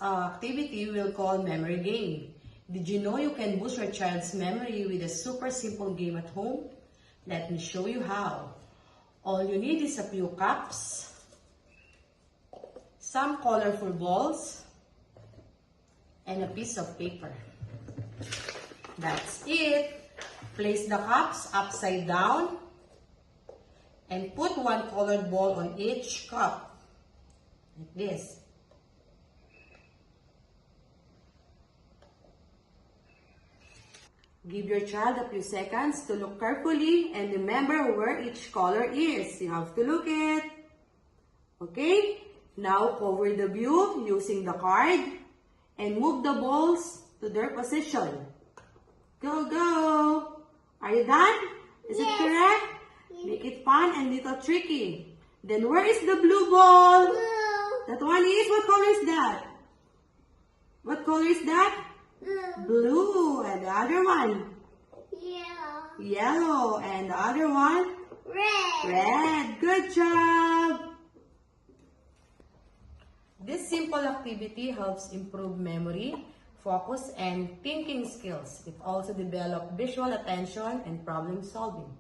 activity we'll call memory game. Did you know you can boost your child's memory with a super simple game at home? Let me show you how. All you need is a few cups, some colorful balls, and a piece of paper. That's it. Place the cups upside down and put one colored ball on each cup, like this. Give your child a few seconds to look carefully and remember where each color is. You have to look it. Okay? Now cover the view using the card and move the balls to their position. Go, go! Are you done? Is it correct? Yes. Make it fun and little tricky. Then where is the blue ball? Blue. That one is? What color is that? What color is that? Blue. Blue. And the other one? Yellow. Yellow. And the other one? Red. Red. Good job! This simple activity helps improve memory, focus, and thinking skills. It also develops visual attention and problem solving.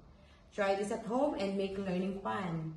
Try this at home and make learning fun.